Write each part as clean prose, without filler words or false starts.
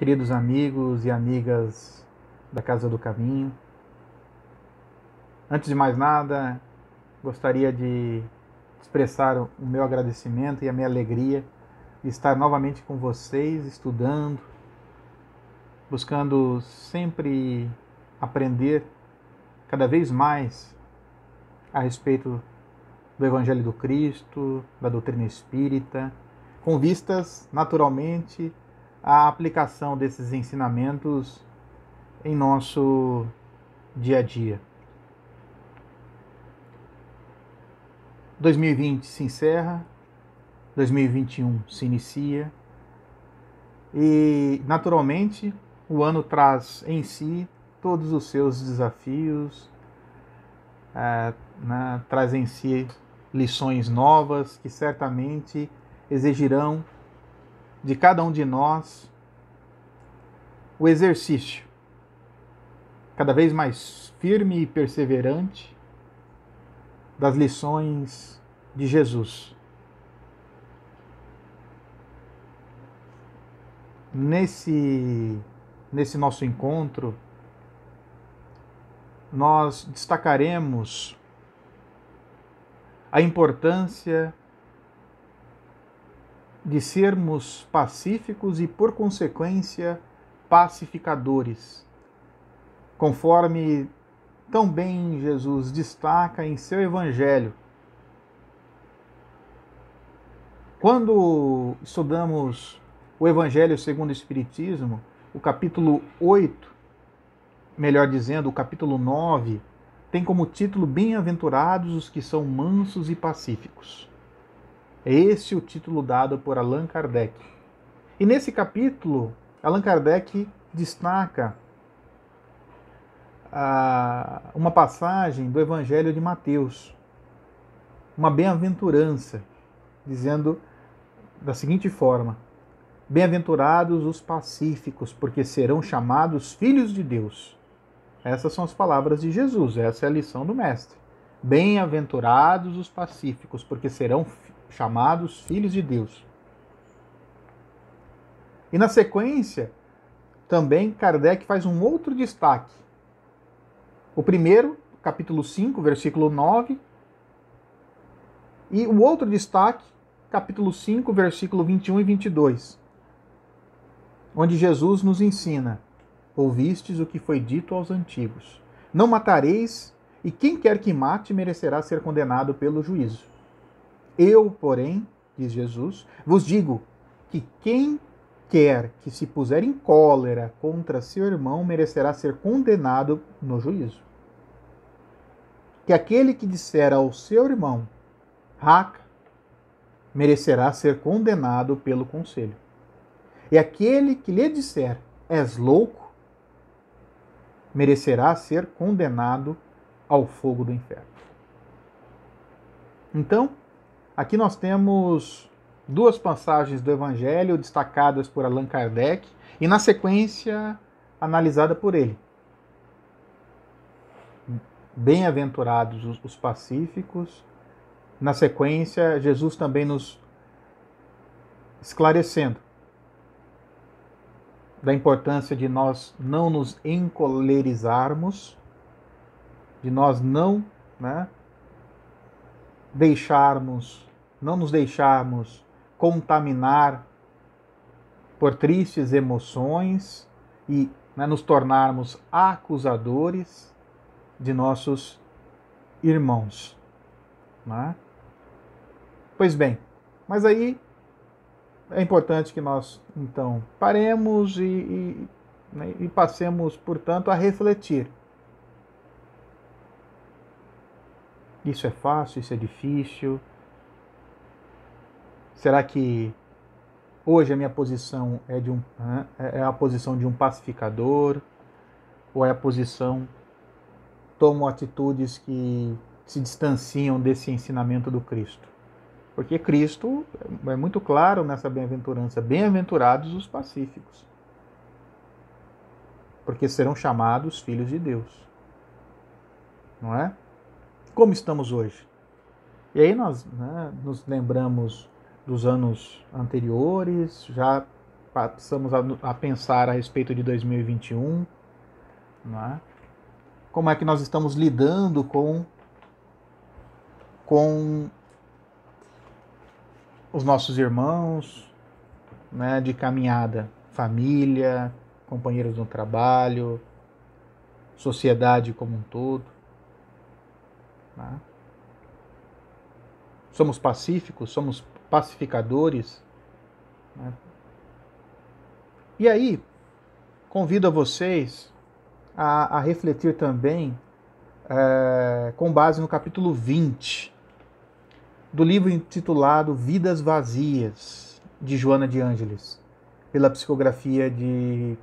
queridos amigos e amigas da Casa do Caminho. Antes de mais nada, gostaria de expressar o meu agradecimento e a minha alegria de estar novamente com vocês, estudando, buscando sempre aprender cada vez mais a respeito do Evangelho do Cristo, da doutrina espírita, com vistas, naturalmente, à aplicação desses ensinamentos em nosso dia a dia. 2020 se encerra, 2021 se inicia e, naturalmente, o ano traz em si todos os seus desafios, traz em si lições novas que certamente exigirão de cada um de nós o exercício cada vez mais firme e perseverante das lições de Jesus. Nesse nosso encontro, nós destacaremos a importância de sermos pacíficos e, por consequência, pacificadores, conforme tão bem Jesus destaca em seu Evangelho. Quando estudamos o Evangelho segundo o Espiritismo, o capítulo 8, melhor dizendo, o capítulo 9, tem como título Bem-aventurados os que são mansos e pacíficos. É esse o título dado por Allan Kardec. E nesse capítulo, Allan Kardec destaca uma passagem do Evangelho de Mateus, uma bem-aventurança, dizendo da seguinte forma: Bem-aventurados os pacíficos, porque serão chamados filhos de Deus. Essas são as palavras de Jesus, essa é a lição do Mestre. Bem-aventurados os pacíficos, porque serão chamados filhos de Deus. E na sequência, também Kardec faz um outro destaque. O primeiro, capítulo 5, versículo 9, e o outro destaque, capítulo 5, versículo 21 e 22, onde Jesus nos ensina: ouvistes o que foi dito aos antigos: não matareis, e quem quer que mate merecerá ser condenado pelo juízo. Eu, porém, diz Jesus, vos digo que quem quer que se puser em cólera contra seu irmão merecerá ser condenado no juízo. Que aquele que disser ao seu irmão, raca, merecerá ser condenado pelo conselho. E aquele que lhe disser, és louco, merecerá ser condenado ao fogo do inferno. Então, aqui nós temos duas passagens do Evangelho destacadas por Allan Kardec e, na sequência, analisada por ele. Bem-aventurados os pacíficos. Na sequência, Jesus também nos esclarecendo da importância de nós não nos encolerizarmos, de nós não nos deixarmos contaminar por tristes emoções e nos tornarmos acusadores de nossos irmãos. Pois bem, mas aí é importante que nós, então, paremos e passemos, portanto, a refletir. Isso é fácil? Isso é difícil? Será que hoje a minha posição é a posição de um pacificador? Ou é a posição, tomo atitudes que se distanciam desse ensinamento do Cristo? Porque Cristo é muito claro nessa bem-aventurança: bem-aventurados os pacíficos, porque serão chamados filhos de Deus. Não é? Como estamos hoje? E aí nós nos lembramos dos anos anteriores, já passamos a pensar a respeito de 2021, não é? Como é que nós estamos lidando com os nossos irmãos, né, de caminhada, família, companheiros no trabalho, sociedade como um todo. Né? Somos pacíficos, somos pacificadores. Né? E aí, convido a vocês a refletir também com base no capítulo 20 do livro intitulado Vidas Vazias, de Joana de Ângeles, pela psicografia de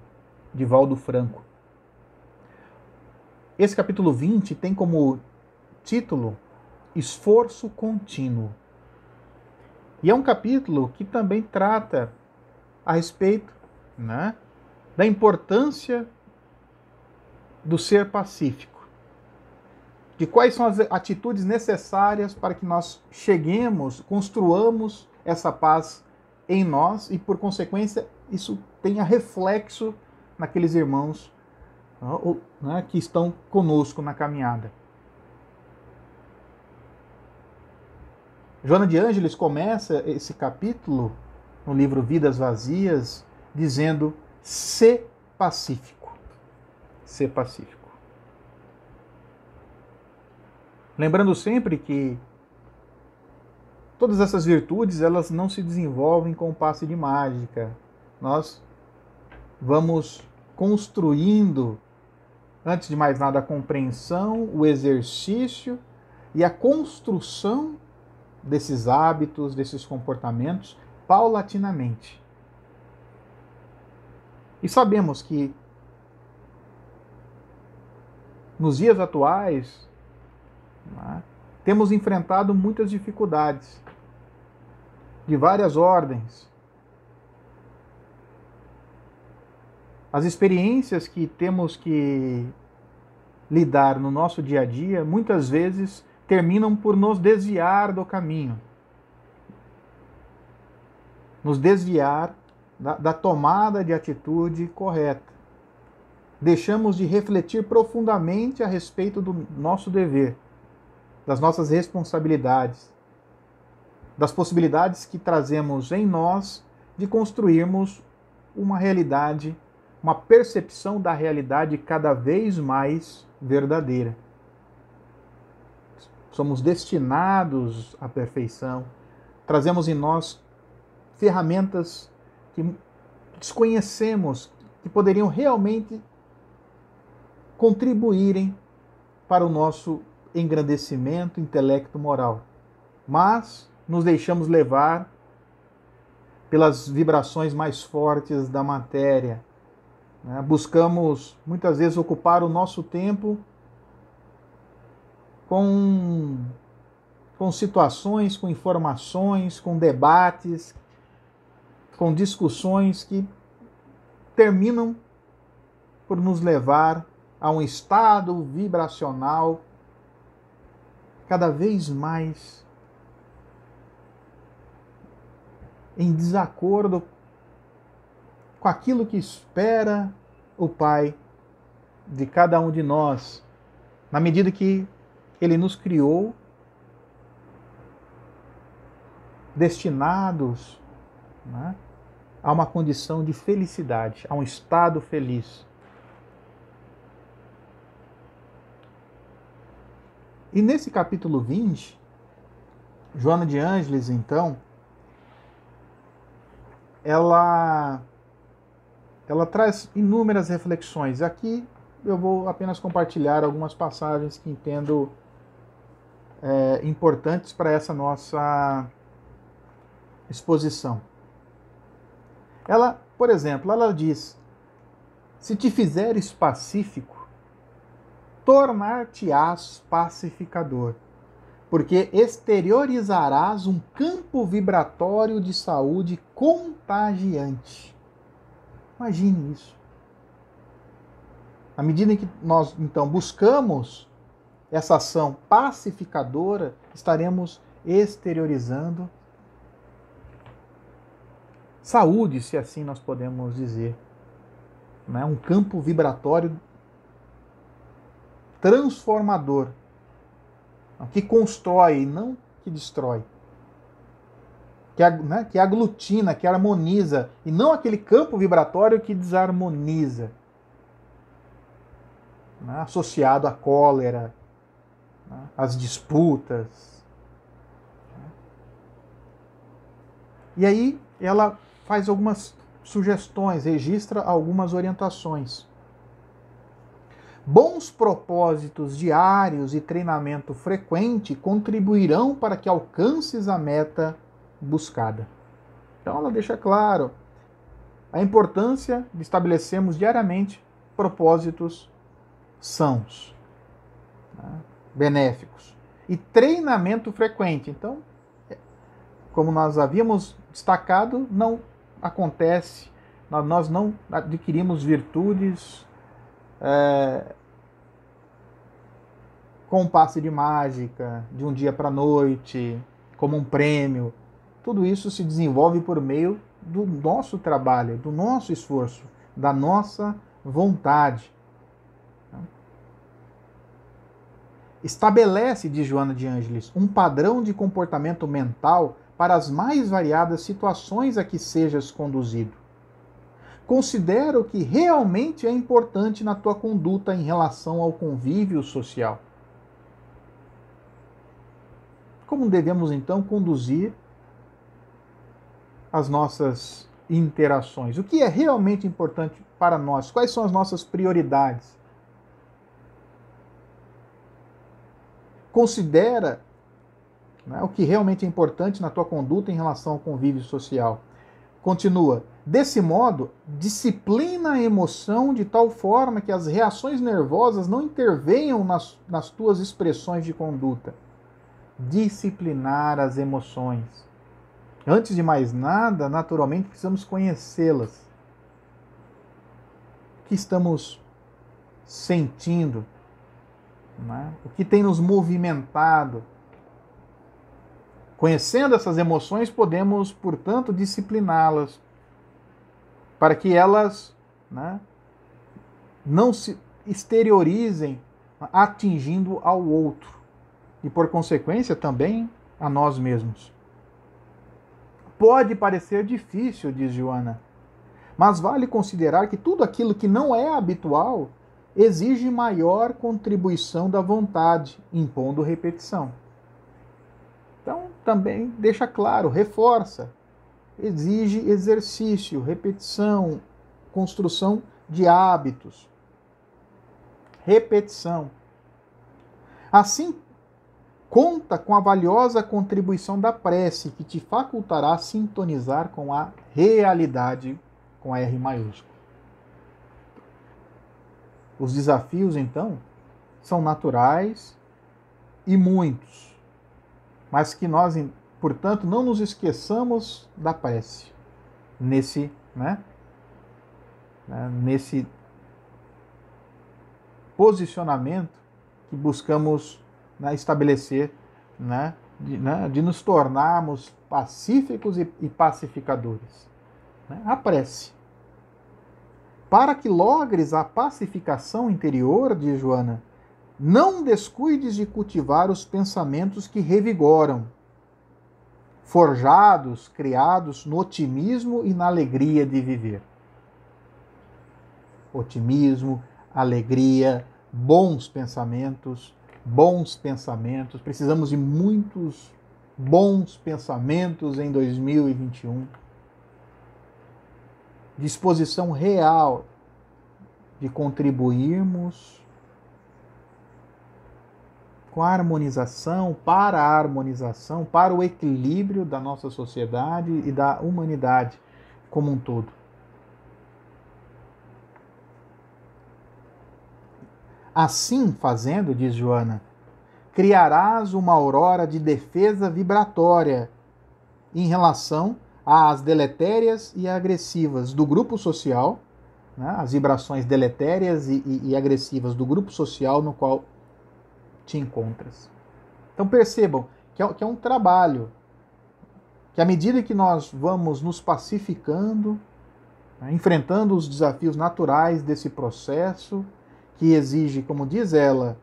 Valdo Franco. Esse capítulo 20 tem como título Esforço Contínuo. E é um capítulo que também trata a respeito, né, da importância do ser pacífico, de quais são as atitudes necessárias para que nós cheguemos, construamos essa paz em nós e, por consequência, isso tenha reflexo naqueles irmãos, né, que estão conosco na caminhada. Joana de Ângeles começa esse capítulo, no livro Vidas Vazias, dizendo: "Sê pacífico. Sê pacífico." Lembrando sempre que todas essas virtudes, elas não se desenvolvem com um passe de mágica. Nós vamos construindo, antes de mais nada, a compreensão, o exercício e a construção desses hábitos, desses comportamentos, paulatinamente. E sabemos que nos dias atuais, né, temos enfrentado muitas dificuldades de várias ordens. As experiências que temos que lidar no nosso dia a dia, muitas vezes terminam por nos desviar do caminho, nos desviar da tomada de atitude correta. Deixamos de refletir profundamente a respeito do nosso dever, das nossas responsabilidades, das possibilidades que trazemos em nós de construirmos uma realidade, uma percepção da realidade cada vez mais verdadeira. Somos destinados à perfeição, trazemos em nós ferramentas que desconhecemos, que poderiam realmente contribuírem para o nosso engrandecimento intelecto-moral. Mas nos deixamos levar pelas vibrações mais fortes da matéria. Né? Buscamos, muitas vezes, ocupar o nosso tempo com situações, com informações, com debates, com discussões que terminam por nos levar a um estado vibracional cada vez mais em desacordo com aquilo que espera o Pai de cada um de nós, na medida que Ele nos criou destinados, né, a uma condição de felicidade, a um estado feliz. E nesse capítulo 20, Joana de Ângeles, então, ela traz inúmeras reflexões. Aqui eu vou apenas compartilhar algumas passagens que entendo importantes para essa nossa exposição. Ela, por exemplo, ela diz: "Se te fizeres pacífico, tornar-te-ás pacificador, porque exteriorizarás um campo vibratório de saúde contagiante." Imagine isso. À medida em que nós, então, buscamos essa ação pacificadora, estaremos exteriorizando saúde, se assim nós podemos dizer. Né? Um campo vibratório transformador, que constrói, não que destrói. Que aglutina, que harmoniza, e não aquele campo vibratório que desarmoniza, né? Associado à cólera, né? Às disputas. E aí ela faz algumas sugestões, registra algumas orientações. Bons propósitos diários e treinamento frequente contribuirão para que alcances a meta buscada. Então ela deixa claro a importância de estabelecermos diariamente propósitos sãos, né, benéficos. E treinamento frequente. Então, como nós havíamos destacado, não acontece, nós não adquirimos virtudes com um passe de mágica, de um dia para a noite, como um prêmio. Tudo isso se desenvolve por meio do nosso trabalho, do nosso esforço, da nossa vontade. Estabelece, diz Joana de Ângeles, um padrão de comportamento mental para as mais variadas situações a que sejas conduzido. Considera o que realmente é importante na tua conduta em relação ao convívio social. Como devemos, então, conduzir as nossas interações? O que é realmente importante para nós? Quais são as nossas prioridades? Considera, né, o que realmente é importante na tua conduta em relação ao convívio social. Continua. Desse modo, disciplina a emoção de tal forma que as reações nervosas não intervenham nas tuas expressões de conduta. Disciplinar as emoções. Antes de mais nada, naturalmente, precisamos conhecê-las. O que estamos sentindo? Né? O que tem nos movimentado? Conhecendo essas emoções, podemos, portanto, discipliná-las para que elas, né, não se exteriorizem atingindo ao outro e, por consequência, também a nós mesmos. Pode parecer difícil, diz Joana, mas vale considerar que tudo aquilo que não é habitual exige maior contribuição da vontade, impondo repetição. Então, também deixa claro, reforça. Exige exercício, repetição, construção de hábitos. Repetição. Assim, conta com a valiosa contribuição da prece, que te facultará a sintonizar com a realidade, com a R maiúsculo. Os desafios, então, são naturais e muitos, mas que nós, portanto, não nos esqueçamos da prece nesse posicionamento que buscamos, né, estabelecer, de nos tornarmos pacíficos e pacificadores. A prece. Para que logres a pacificação interior, diz Joana, não descuides de cultivar os pensamentos que revigoram, forjados, criados no otimismo e na alegria de viver. Otimismo, alegria, bons pensamentos. Precisamos de muitos bons pensamentos em 2021. Disposição real de contribuirmos com a harmonização, para o equilíbrio da nossa sociedade e da humanidade como um todo. Assim fazendo, diz Joana, criarás uma aurora de defesa vibratória em relação às deletérias e agressivas do grupo social, né, as vibrações deletérias e agressivas do grupo social no qual te encontras. Então percebam que é um trabalho que à medida que nós vamos nos pacificando, né, enfrentando os desafios naturais desse processo, que exige, como diz ela,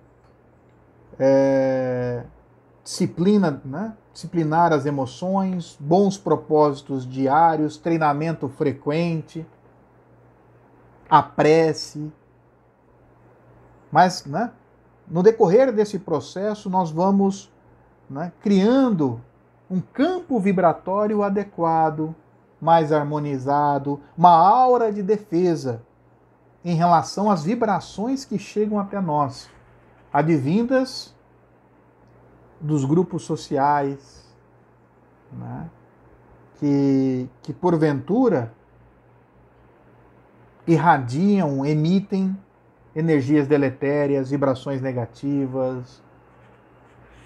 disciplina, né? Disciplinar as emoções, bons propósitos diários, treinamento frequente, a prece. Mas, né, no decorrer desse processo, nós vamos, né, criando um campo vibratório adequado, mais harmonizado, uma aura de defesa em relação às vibrações que chegam até nós, advindas dos grupos sociais, né, que porventura irradiam, emitem energias deletérias, vibrações negativas,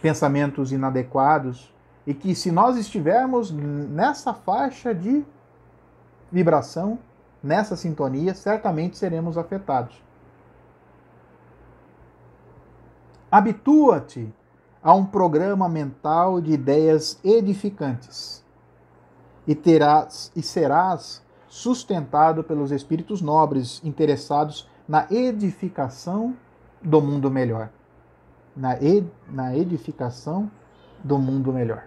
pensamentos inadequados, e que se nós estivermos nessa faixa de vibração, nessa sintonia, certamente seremos afetados. Habitua-te a um programa mental de ideias edificantes e serás sustentado pelos espíritos nobres interessados na edificação do mundo melhor. Na edificação do mundo melhor.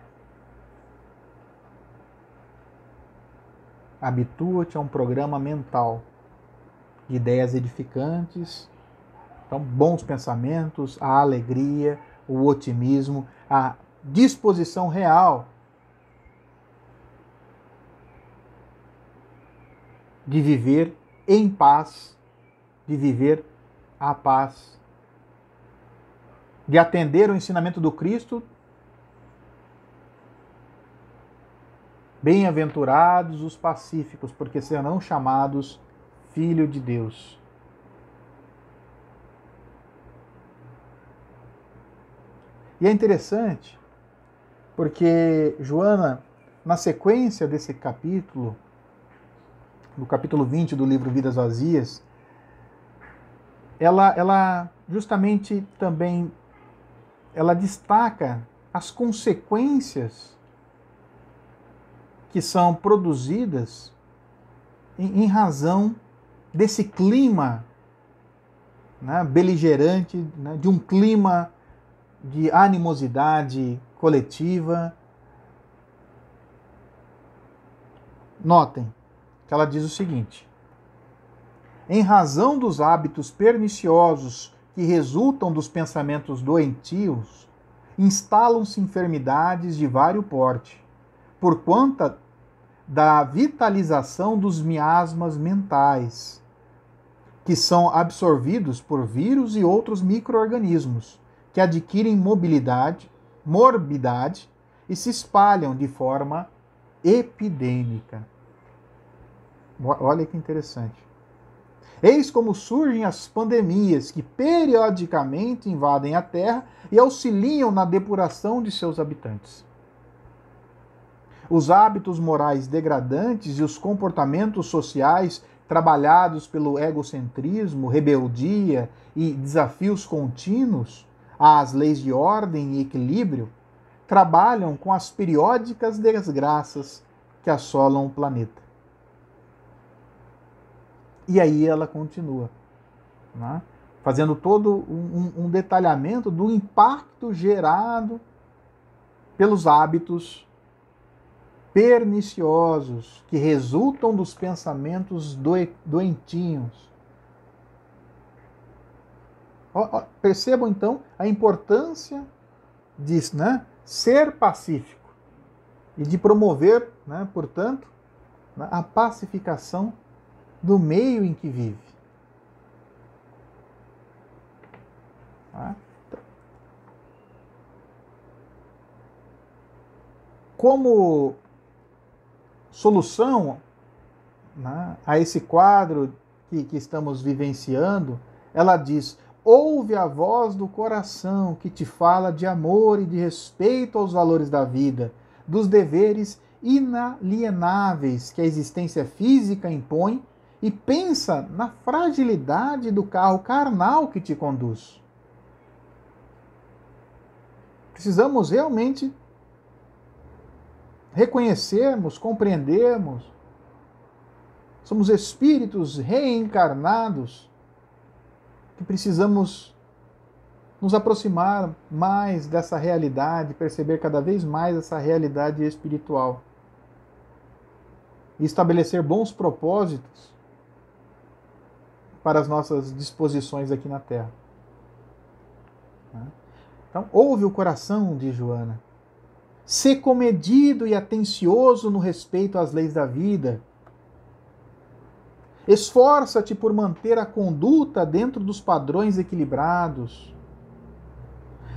Habitua-te a um programa mental de ideias edificantes, então bons pensamentos, a alegria, o otimismo, a disposição real de viver em paz, de viver a paz, de atender o ensinamento do Cristo. Bem-aventurados os pacíficos, porque serão chamados filho de Deus. E é interessante, porque Joana, na sequência desse capítulo, no capítulo 20 do livro Vidas Vazias, ela justamente também ela destaca as consequências que são produzidas em razão desse clima, né, beligerante, né, de um clima de animosidade coletiva. Notem que ela diz o seguinte: em razão dos hábitos perniciosos que resultam dos pensamentos doentios, instalam-se enfermidades de vário porte, por conta da vitalização dos miasmas mentais, que são absorvidos por vírus e outros micro-organismos, que adquirem morbidade e se espalham de forma epidêmica. Olha que interessante. Eis como surgem as pandemias que periodicamente invadem a Terra e auxiliam na depuração de seus habitantes. Os hábitos morais degradantes e os comportamentos sociais trabalhados pelo egocentrismo, rebeldia e desafios contínuos às leis de ordem e equilíbrio trabalham com as periódicas desgraças que assolam o planeta. E aí ela continua, né, fazendo todo um detalhamento do impacto gerado pelos hábitos perniciosos que resultam dos pensamentos doentinhos. Percebam então a importância disso, né? Ser pacífico e de promover, né, portanto, a pacificação do meio em que vive. Como solução, né, a esse quadro que estamos vivenciando, ela diz: ouve a voz do coração que te fala de amor e de respeito aos valores da vida, dos deveres inalienáveis que a existência física impõe, e pensa na fragilidade do carro carnal que te conduz. Precisamos realmente reconhecermos, compreendermos. Somos espíritos reencarnados que precisamos nos aproximar mais dessa realidade, perceber cada vez mais essa realidade espiritual e estabelecer bons propósitos para as nossas disposições aqui na Terra. Então, ouve o coração de Joana. Sê comedido e atencioso no respeito às leis da vida. Esforça-te por manter a conduta dentro dos padrões equilibrados.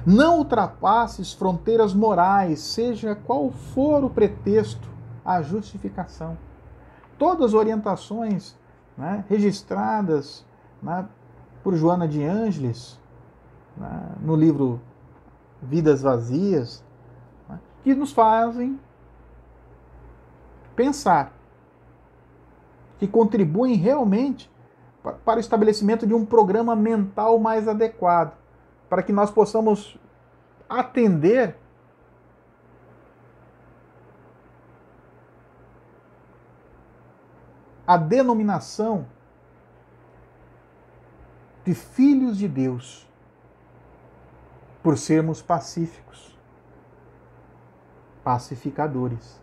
Não ultrapasses fronteiras morais, seja qual for o pretexto, a justificação. Todas as orientações, né, registradas, né, por Joana de Ângeles, né, no livro Vidas Vazias, né, que nos fazem pensar, que contribuem realmente para o estabelecimento de um programa mental mais adequado, para que nós possamos atender a denominação de filhos de Deus, por sermos pacíficos, pacificadores.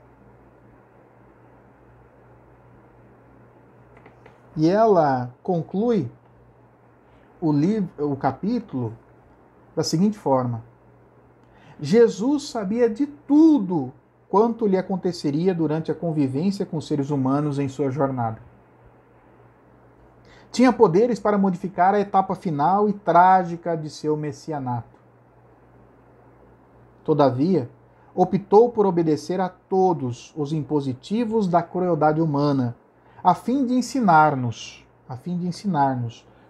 E ela conclui o capítulo da seguinte forma: Jesus sabia de tudo quanto lhe aconteceria durante a convivência com os seres humanos em sua jornada. Tinha poderes para modificar a etapa final e trágica de seu messianato. Todavia, optou por obedecer a todos os impositivos da crueldade humana, a fim de ensinar-nos,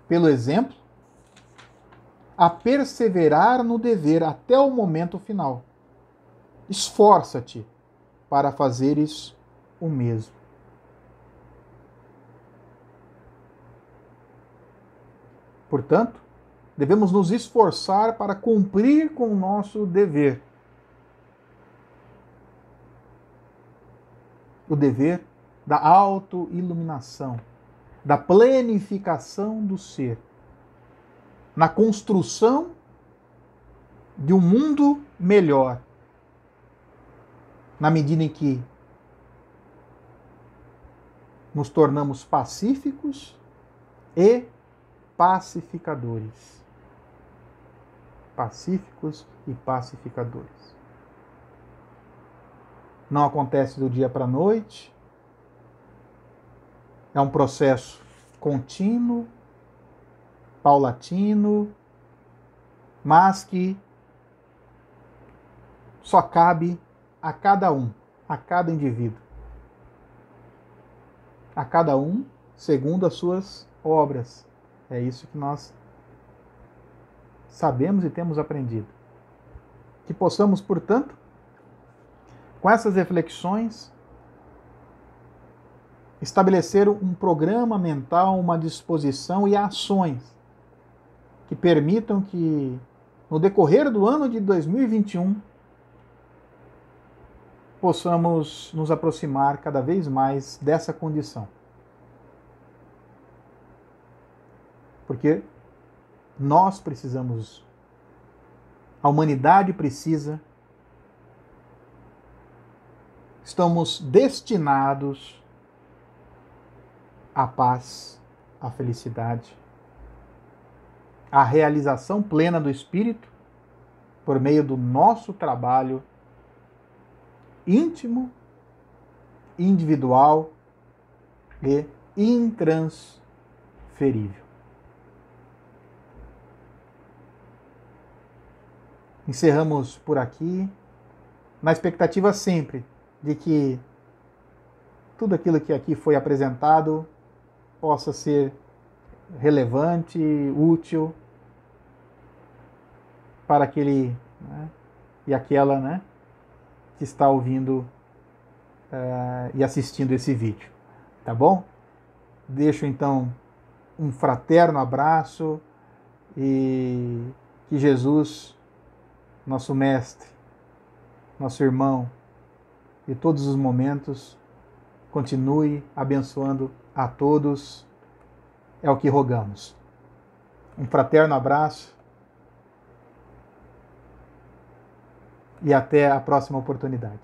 pelo exemplo, a perseverar no dever até o momento final. Esforça-te para fazeres o mesmo. Portanto, devemos nos esforçar para cumprir com o nosso dever. O dever da autoiluminação, da plenificação do ser, na construção de um mundo melhor, na medida em que nos tornamos pacíficos e pacificadores. Pacíficos e pacificadores. Não acontece do dia para a noite. É um processo contínuo, paulatino, mas que só cabe a cada um, a cada indivíduo. A cada um segundo as suas obras. É isso que nós sabemos e temos aprendido. Que possamos, portanto, com essas reflexões, estabelecer um programa mental, uma disposição e ações que permitam que, no decorrer do ano de 2021, possamos nos aproximar cada vez mais dessa condição. Porque nós precisamos, a humanidade precisa, estamos destinados à paz, à felicidade, à realização plena do espírito por meio do nosso trabalho íntimo, individual e intransferível. Encerramos por aqui, na expectativa sempre de que tudo aquilo que aqui foi apresentado possa ser relevante, útil para aquele, né, e aquela, né, que está ouvindo e assistindo esse vídeo. Tá bom? Deixo então um fraterno abraço e que Jesus, nosso mestre, nosso irmão de todos os momentos. Continue abençoando a todos. É o que rogamos. Um fraterno abraço e até a próxima oportunidade.